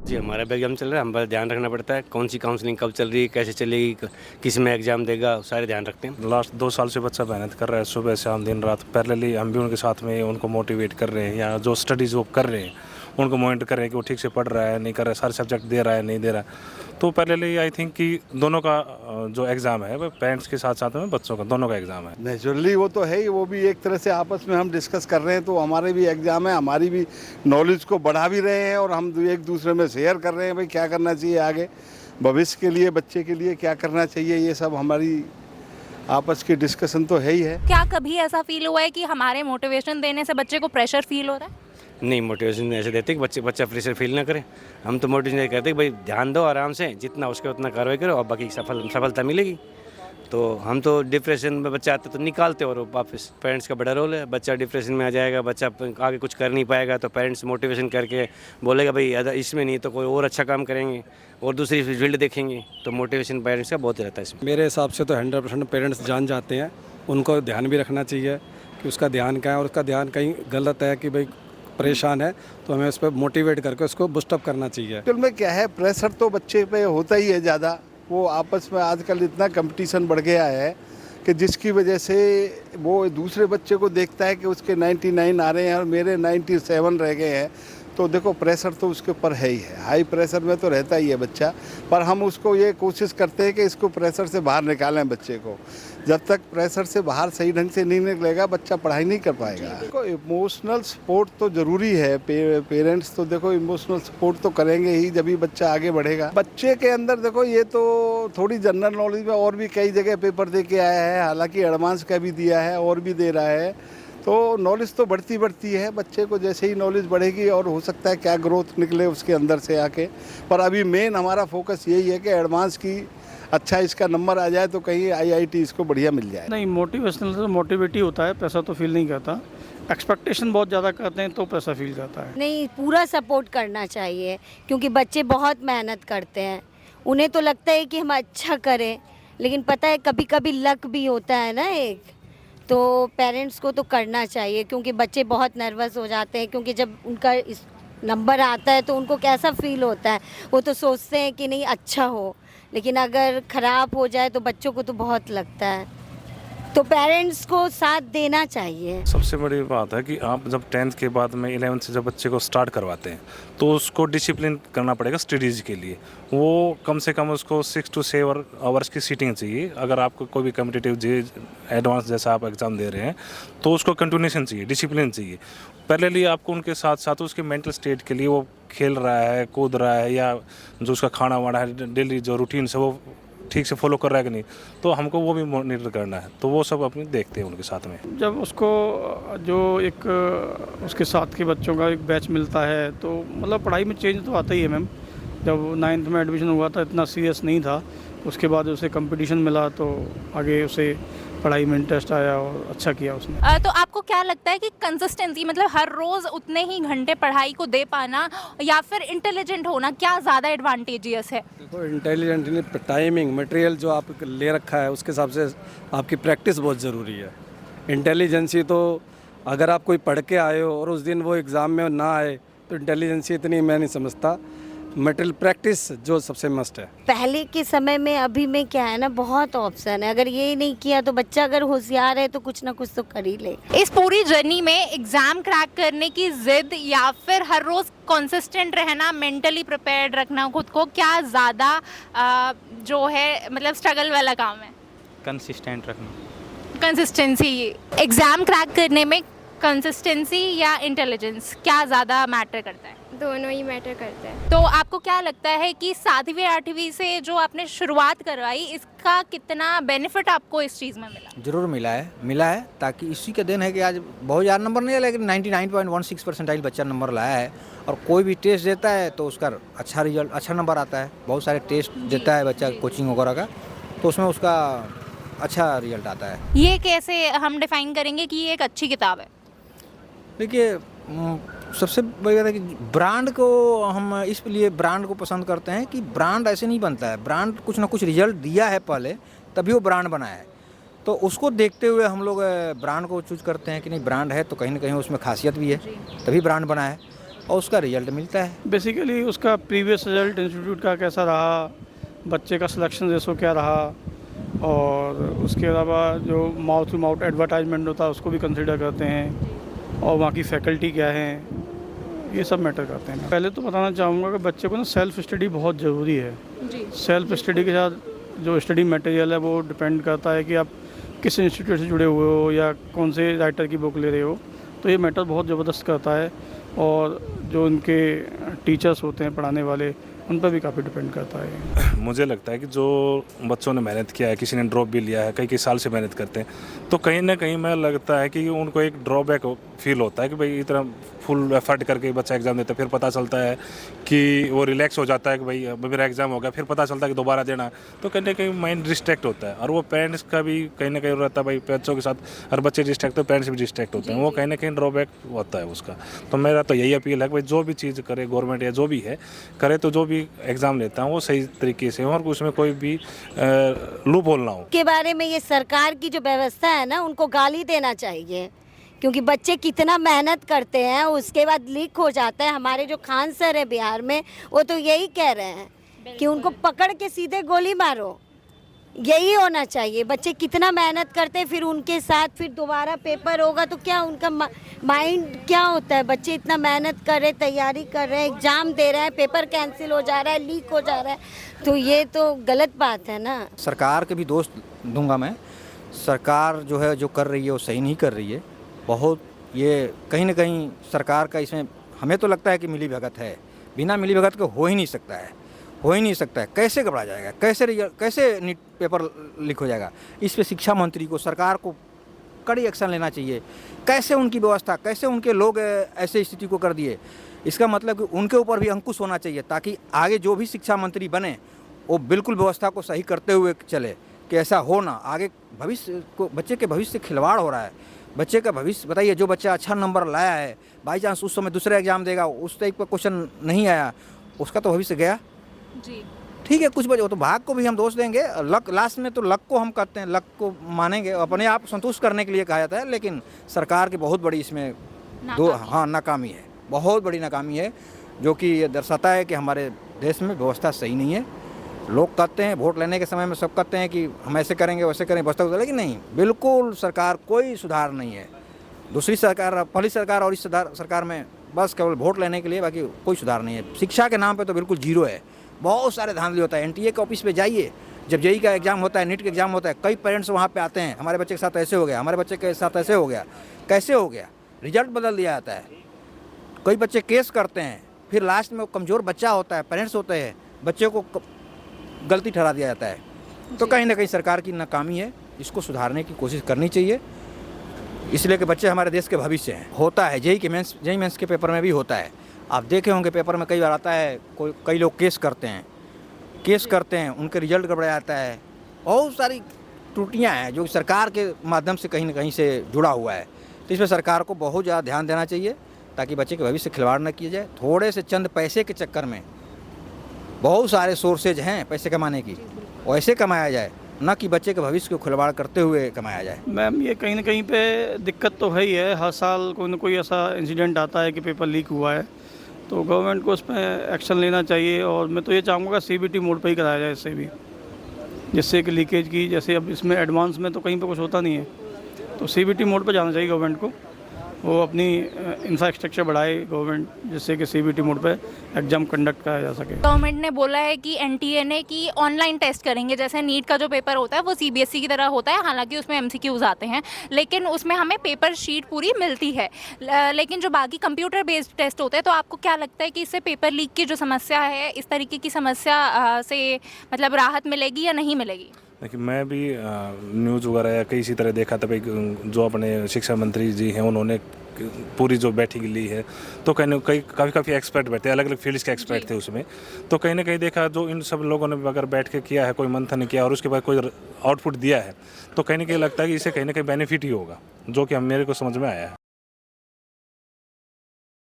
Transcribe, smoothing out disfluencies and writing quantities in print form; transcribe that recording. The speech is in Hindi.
जी, हमारा भी एग्ज़ाम चल रहा है, हम बस ध्यान रखना पड़ता है, कौन-सी काउंसलिंग कब चल रही है, कैसे चलेगी, किस में एग्ज़ाम देगा, सारे ध्यान रखते हैं। लास्ट 2 साल से बच्चा मेहनत कर रहा है, सुबह शाम दिन रात। पैरेलली हम भी उनके साथ में उनको मोटिवेट कर रहे हैं, या जो स्टडीज़ वो कर रहे हैं उनको मॉनिटर कर रहे हैं कि वो ठीक से पढ़ रहा है, नहीं कर रहा है, सारे सब्जेक्ट दे रहा है, नहीं दे रहा है। तो पैरेलली आई थिंक कि दोनों का जो एग्ज़ाम है वो पेरेंट्स के साथ-साथ में बच्चों का, दोनों का एग्ज़ाम है। नेचुरली वो तो है ही, वो भी एक तरह से आपस में हम डिस्कस कर रहे हैं, तो हमारे भी एग्ज़ाम है, हमारी भी नॉलेज को बढ़ा भी रहे हैं और हम एक दूसरे में शेयर कर रहे हैं भाई क्या करना चाहिए आगे भविष्य के लिए, बच्चे के लिए क्या करना चाहिए, ये सब हमारी आपस की डिस्कशन तो है ही है। क्या कभी ऐसा फील हुआ है कि हमारे मोटिवेशन देने से बच्चे को प्रेशर फील हो रहा है? नहीं, मोटिवेशन ऐसे देते कि बच्चा प्रेशर फील ना करे। हम तो मोटिवेशन ये कहते हैं कि भाई ध्यान दो आराम से, जितना उसके उतना कार्रवाई करो और बाकी सफलता मिलेगी। तो हम तो डिप्रेशन में बच्चा आता तो निकालते और वापस पेरेंट्स का बड़ा रोल है। बच्चा डिप्रेशन में आ जाएगा, बच्चा आगे कुछ कर नहीं पाएगा, तो पेरेंट्स मोटिवेशन करके बोलेगा भाई इसमें नहीं तो कोई और अच्छा काम करेंगे और दूसरी फील्ड देखेंगे। तो मोटिवेशन पेरेंट्स का बहुत रहता है इसमें। मेरे हिसाब से तो 100% पेरेंट्स जान जाते हैं, उनको ध्यान भी रखना चाहिए कि उसका ध्यान क्या है, और उसका ध्यान कहीं गलत है कि भाई परेशान है तो हमें उस पर मोटिवेट करके उसको बूस्टअप करना चाहिए। एक्चुअल में क्या है, प्रेशर तो बच्चे पे होता ही है ज़्यादा। वो आपस में आजकल इतना कंपटीशन बढ़ गया है कि जिसकी वजह से वो दूसरे बच्चे को देखता है कि उसके 99 आ रहे हैं और मेरे 97 रह गए हैं, तो देखो प्रेशर तो उसके ऊपर है ही है, हाई प्रेशर में तो रहता ही है बच्चा। पर हम उसको ये कोशिश करते हैं कि इसको प्रेशर से बाहर निकालें बच्चे को। जब तक प्रेशर से बाहर सही ढंग से नहीं निकलेगा बच्चा पढ़ाई नहीं कर पाएगा। देखो इमोशनल सपोर्ट तो ज़रूरी है, पेरेंट्स तो देखो इमोशनल सपोर्ट तो करेंगे ही, जब ही बच्चा आगे बढ़ेगा। बच्चे के अंदर देखो ये तो थोड़ी जनरल नॉलेज में और भी कई जगह पेपर दे के आया है, हालांकि एडवांस का भी दिया है और भी दे रहा है, तो नॉलेज तो बढ़ती है। बच्चे को जैसे ही नॉलेज बढ़ेगी और हो सकता है क्या ग्रोथ निकले उसके अंदर से आके। पर अभी मेन हमारा फोकस यही है कि एडवांस की अच्छा इसका नंबर आ जाए तो कहीं आईआईटी इसको बढ़िया मिल जाए। नहीं, मोटिवेशनल तो मोटिवेट ही होता है, पैसा तो फील नहीं करता। एक्सपेक्टेशन बहुत ज़्यादा करते हैं तो पैसा फील करता है। नहीं, पूरा सपोर्ट करना चाहिए क्योंकि बच्चे बहुत मेहनत करते हैं। उन्हें तो लगता है कि हम अच्छा करें, लेकिन पता है कभी कभी लक भी होता है ना एक, तो पेरेंट्स को तो करना चाहिए क्योंकि बच्चे बहुत नर्वस हो जाते हैं, क्योंकि जब उनका इस नंबर आता है तो उनको कैसा फील होता है, वो तो सोचते हैं कि नहीं अच्छा हो, लेकिन अगर ख़राब हो जाए तो बच्चों को तो बहुत लगता है। तो पेरेंट्स को साथ देना चाहिए। सबसे बड़ी बात है कि आप जब 10th के बाद में 11th से जब बच्चे को स्टार्ट करवाते हैं तो उसको डिसिप्लिन करना पड़ेगा स्टडीज़ के लिए। वो कम से कम उसको 6 to 7 आवर्स की सीटिंग चाहिए। अगर आपको कोई भी कम्पिटिटिव जे एडवांस जैसा आप एग्ज़ाम दे रहे हैं तो उसको कंटिन्यूशन चाहिए, डिसिप्लिन चाहिए। पहले आपको उनके साथ साथ उसके मेंटल स्टेट के लिए वो खेल रहा है, कूद रहा है, या जो उसका खाना वाना है डेली जो रूटीन से वो ठीक से फॉलो कर रहा है कि नहीं, तो हमको वो भी मॉनिटर करना है। तो वो सब अपने देखते हैं उनके साथ में। जब उसको जो एक उसके साथ के बच्चों का एक बैच मिलता है तो मतलब पढ़ाई में चेंज तो आता ही है मैम। जब 9th में एडमिशन हुआ था इतना सीरियस नहीं था, उसके बाद उसे कंपटीशन मिला तो आगे उसे पढ़ाई में इंटरेस्ट आया और अच्छा किया उसने। तो आपको क्या लगता है कि कंसिस्टेंसी मतलब हर रोज उतने ही घंटे पढ़ाई को दे पाना या फिर इंटेलिजेंट होना क्या ज़्यादा एडवांटेजियस है? देखो इंटेलिजेंट टाइमिंग मटेरियल जो आप ले रखा है उसके हिसाब से आपकी प्रैक्टिस बहुत ज़रूरी है। इंटेलिजेंसी तो अगर आप कोई पढ़ के आए हो और उस दिन वो एग्ज़ाम में ना आए तो इंटेलिजेंसी इतनी मैं नहीं समझता। मटेरियल प्रैक्टिस जो सबसे मस्ट है। पहले के समय में अभी में क्या है ना, बहुत ऑप्शन है। अगर ये नहीं किया तो बच्चा अगर होशियार है तो कुछ ना कुछ तो कर ही ले। इस पूरी जर्नी में एग्जाम क्रैक करने की जिद या फिर हर रोज कंसिस्टेंट रहना, मेंटली प्रिपेयर्ड रखना खुद को, क्या ज़्यादा जो है मतलब स्ट्रगल वाला काम है? कंसिस्टेंट रखना। कंसिस्टेंसी। एग्जाम क्रैक करने में कंसिस्टेंसी या इंटेलिजेंस क्या ज़्यादा मैटर करता है? दोनों ही मैटर करते हैं। तो आपको क्या लगता है कि 7वीं 8वीं से जो आपने शुरुआत करवाई इसका कितना बेनिफिट आपको इस चीज़ में मिला? जरूर मिला है ताकि इसी का दिन है कि आज बहुत ज़्यादा नंबर नहीं है लेकिन 99.16 परसेंटाइल बच्चा नंबर लाया है। और कोई भी टेस्ट देता है तो उसका अच्छा रिजल्ट, अच्छा नंबर आता है। बहुत सारे टेस्ट देता है बच्चा कोचिंग वगैरह का, तो उसमें उसका अच्छा रिजल्ट आता है। ये कैसे हम डिफाइन करेंगे कि ये एक अच्छी किताब है? देखिए, सबसे बड़ी बात है कि ब्रांड को हम इसलिए ब्रांड को पसंद करते हैं कि ब्रांड ऐसे नहीं बनता है। ब्रांड कुछ ना कुछ रिजल्ट दिया है पहले, तभी वो ब्रांड बना है। तो उसको देखते हुए हम लोग ब्रांड को चूज करते हैं कि नहीं ब्रांड है तो कहीं ना कहीं उसमें खासियत भी है, तभी ब्रांड बना है। और उसका रिजल्ट मिलता है। बेसिकली उसका प्रीवियस रिजल्ट इंस्टीट्यूट का कैसा रहा, बच्चे का सिलेक्शन रेशो क्या रहा, और उसके अलावा जो माउथ टू माउथ एडवर्टाइजमेंट होता है उसको भी कंसिडर करते हैं, और वहाँ की फैकल्टी क्या है, ये सब मैटर करते हैं। पहले तो बताना चाहूँगा कि बच्चे को ना सेल्फ स्टडी बहुत ज़रूरी है जी। सेल्फ स्टडी के साथ जो स्टडी मटेरियल है वो डिपेंड करता है कि आप किस इंस्टीट्यूट से जुड़े हुए हो या कौन से राइटर की बुक ले रहे हो, तो ये मैटर बहुत ज़बरदस्त करता है। और जो उनके टीचर्स होते हैं पढ़ाने वाले, उन पर भी काफ़ी डिपेंड करता है। मुझे लगता है कि जो बच्चों ने मेहनत किया है, किसी ने ड्रॉप भी लिया है, कई कई साल से मेहनत करते हैं, तो कहीं ना कहीं मैं लगता है कि उनको एक ड्रॉबैक फील होता है कि भाई इतना फुल एफर्ट करके बच्चा एग्ज़ाम देता है, फिर पता चलता है कि वो रिलैक्स हो जाता है कि भाई अब मेरा एग्ज़ाम हो गया, फिर पता चलता है कि दोबारा देना है, तो कहीं ना कहीं माइंड डिस्ट्रैक्ट होता है। और वो पेरेंट्स का भी कहीं ना कहीं रहता है, भाई बच्चों के साथ हर बच्चे डिस्ट्रैक्ट, तो पेरेंट्स भी डिस्ट्रैक्ट होते हैं, वो कहीं ना कहीं ड्रॉबैक होता है उसका। तो मेरा तो यही अपील है कि भाई जो भी चीज़ करे गवर्नमेंट या जो भी है करे, तो जो भी एग्ज़ाम लेता है वो सही तरीके से हो और उसमें कोई भी लूप होल ना हो। के बारे में ये सरकार की जो व्यवस्था है ना, उनको गाली देना चाहिए, क्योंकि बच्चे कितना मेहनत करते हैं, उसके बाद लीक हो जाता है। हमारे जो खान सर है बिहार में, वो तो यही कह रहे हैं कि उनको पकड़ के सीधे गोली मारो, यही होना चाहिए। बच्चे कितना मेहनत करते हैं, फिर उनके साथ फिर दोबारा पेपर होगा तो क्या उनका माइंड क्या होता है। बच्चे इतना मेहनत कर रहे, तैयारी कर रहे हैं, एग्ज़ाम दे रहे हैं, पेपर कैंसिल हो जा रहा है, लीक हो जा रहा है, तो ये तो गलत बात है ना। सरकार के भी दोष दूंगा मैं। सरकार जो है जो कर रही है वो सही नहीं कर रही है बहुत। ये कहीं ना कहीं सरकार का इसमें हमें तो लगता है कि मिली भगत है। बिना मिली भगत के हो ही नहीं सकता है, हो ही नहीं सकता है। कैसे घबरा जाएगा, कैसे नीट पेपर लीक हो जाएगा। इस पे शिक्षा मंत्री को, सरकार को कड़ी एक्शन लेना चाहिए। कैसे उनकी व्यवस्था, कैसे उनके लोग ऐसे स्थिति को कर दिए, इसका मतलब कि उनके ऊपर भी अंकुश होना चाहिए, ताकि आगे जो भी शिक्षा मंत्री बने वो बिल्कुल व्यवस्था को सही करते हुए चले, कि ऐसा हो ना। आगे भविष्य को, बच्चे के भविष्य से खिलवाड़ हो रहा है। बच्चे का भविष्य बताइए, जो बच्चा अच्छा नंबर लाया है, बाई चांस उस समय दूसरा एग्जाम देगा, उस टाइप का क्वेश्चन नहीं आया, उसका तो भविष्य गया जी। ठीक है। कुछ बच्चे तो भाग को भी हम दोष देंगे, लक लास्ट में तो लक को हम कहते हैं, लक को मानेंगे, अपने आप संतुष्ट करने के लिए कहा जाता है। लेकिन सरकार की बहुत बड़ी इसमें नाकामी है, बहुत बड़ी नाकामी है, जो कि ये दर्शाता है कि हमारे देश में व्यवस्था सही नहीं है। लोग कहते हैं वोट लेने के समय में, सब कहते हैं कि हम ऐसे करेंगे वैसे करेंगे, व्यवस्था, लेकिन नहीं, बिल्कुल सरकार कोई सुधार नहीं है। दूसरी सरकार, पहली सरकार और इस सरकार में बस केवल वोट लेने के लिए, बाकी कोई सुधार नहीं है। शिक्षा के नाम पे तो बिल्कुल जीरो है। बहुत सारे धांधली होता है। एनटीए के ऑफिस पे जाइए, जब जेईई का एग्जाम होता है, नीट का एग्जाम होता है, कई पेरेंट्स वहाँ पे आते हैं, हमारे बच्चे के साथ ऐसे हो गया, हमारे बच्चे के साथ ऐसे हो गया, कैसे हो गया, रिजल्ट बदल दिया जाता है। कई बच्चे केस करते हैं, फिर लास्ट में वो कमज़ोर बच्चा होता है, पेरेंट्स होते हैं, बच्चे को गलती ठहरा दिया जाता है। तो कहीं ना कहीं सरकार की नाकामी है, इसको सुधारने की कोशिश करनी चाहिए, इसलिए कि बच्चे हमारे देश के भविष्य हैं। होता है जेईई मेंस के पेपर में भी होता है। आप देखे होंगे पेपर में कई बार आता है, कई लोग केस करते हैं, उनके रिजल्ट गड़बड़ा जाता है। बहुत सारी त्रुटियां हैं जो सरकार के माध्यम से कहीं ना कहीं से जुड़ा हुआ है। तो इसमें सरकार को बहुत ज़्यादा ध्यान देना चाहिए, ताकि बच्चे के भविष्य से खिलवाड़ न किया जाए। थोड़े से चंद पैसे के चक्कर में बहुत सारे सोर्सेज हैं पैसे कमाने की, वैसे कमाया जाए, न कि बच्चे के भविष्य को खिलवाड़ करते हुए कमाया जाए। मैम, ये कहीं ना कहीं पे दिक्कत तो है ही है। हर साल कोई ना कोई ऐसा इंसिडेंट आता है कि पेपर लीक हुआ है, तो गवर्नमेंट को उस पर एक्शन लेना चाहिए। और मैं तो ये चाहूँगा सीबीटी मोड पे ही कराया जाए इससे भी, जिससे कि लीकेज की, जैसे अब इसमें एडवांस में तो कहीं पे कुछ होता नहीं है, तो सीबीटी मोड पे जाना चाहिए गवर्नमेंट को। वो अपनी इंफ्रास्ट्रक्चर बढ़ाए गवर्नमेंट, जिससे कि सीबीटी मोड पे एग्जाम कंडक्ट कराया जा सके। गवर्नमेंट ने बोला है कि एनटीए ने कि ऑनलाइन टेस्ट करेंगे, जैसे नीट का जो पेपर होता है वो सीबीएसई की तरह होता है, हालांकि उसमें एमसीक्यूज आते हैं, लेकिन उसमें हमें पेपर शीट पूरी मिलती है। लेकिन जो बाकी कंप्यूटर बेस्ड टेस्ट होते हैं, तो आपको क्या लगता है कि इससे पेपर लीक की जो समस्या है, इस तरीके की समस्या से मतलब राहत मिलेगी या नहीं मिलेगी? देखिए, मैं भी न्यूज़ वगैरह या कई इसी तरह देखा था, भाई जो अपने शिक्षा मंत्री जी हैं उन्होंने पूरी जो बैठक ली है, तो काफ़ी एक्सपर्ट बैठे, अलग अलग फील्ड्स के एक्सपर्ट थे उसमें। तो कहीं ना कहीं देखा, जो इन सब लोगों ने अगर बैठ के किया है, कोई मंथन किया और उसके बाद कोई आउटपुट दिया है, तो कहीं ना कहीं लगता है कि इससे कहीं ना कहीं बेनिफिट ही होगा, जो कि मेरे को समझ में आया है।